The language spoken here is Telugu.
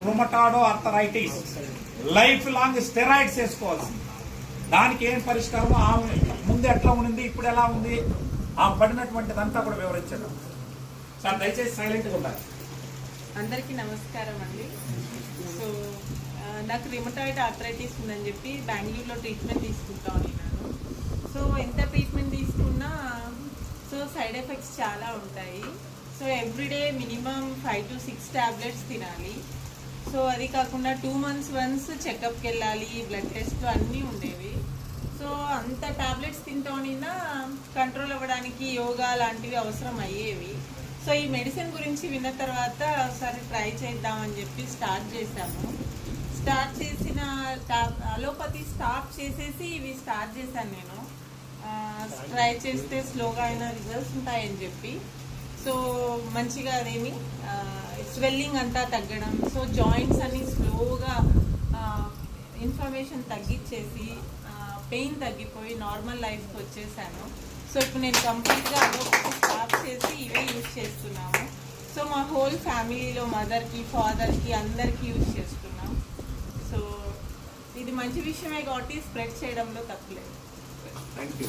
రుమటాడో ఆర్థరైటిస్, లైఫ్ లాంగ్ స్టెరాయిడ్స్ వేసుకోవాల్సింది. దానికి ఏం పరిష్కారమో ఆమె ముందు ఎట్లా ఉంది, ఇప్పుడు ఎలా ఉంది, ఆమె పడినటువంటిదంతా కూడా వివరించడం. సార్ దయచేసి సైలెంట్గా ఉండాలి. అందరికీ నమస్కారం అండి. సో నాకు రిమటాయిడ్ ఆర్థరైటిస్ ఉందని చెప్పి బెంగళూరులో ట్రీట్మెంట్ తీసుకుంటా ఉన్నాను. సో ఎంత ట్రీట్మెంట్ తీసుకున్నా సో సైడ్ ఎఫెక్ట్స్ చాలా ఉంటాయి. So everyday minimum 5 to 6 tablets తినాలి. సో అది కాకుండా 2 months వన్స్ చెకప్కి వెళ్ళాలి, బ్లడ్ టెస్ట్ అన్నీ ఉండేవి. సో అంత టాబ్లెట్స్ తింటూనినా కంట్రోల్ అవ్వడానికి యోగా లాంటివి అవసరం అయ్యేవి. సో ఈ మెడిసిన్ గురించి విన్న తర్వాత ఒకసారి ట్రై చేద్దామని చెప్పి స్టార్ట్ చేశాము. స్టార్ట్ చేసిన అలోపతి స్టాప్ చేసేసి ఇవి స్టార్ట్ చేశాను నేను. ట్రై చేస్తే స్లోగా అయినా రిజల్ట్స్ ఉంటాయని చెప్పి. సో మంచిగా అదేమి స్వెల్లింగ్ అంతా తగ్గడం, సో జాయింట్స్ అన్ని స్లోగా ఇన్ఫర్మేషన్ తగ్గించేసి పెయిన్ తగ్గిపోయి నార్మల్ లైఫ్కి వచ్చేసాను. సో ఇప్పుడు నేను కంప్లీట్గా అలోపతి స్టాప్ చేసి ఇవే యూజ్ చేస్తున్నాము. సో మా హోల్ ఫ్యామిలీలో మదర్కి, ఫాదర్కి అందరికీ యూజ్ చేస్తున్నాం. సో ఇది మంచి విషయమే కాబట్టి స్ప్రెడ్ చేయడంలో తప్పులేదు. Thank you.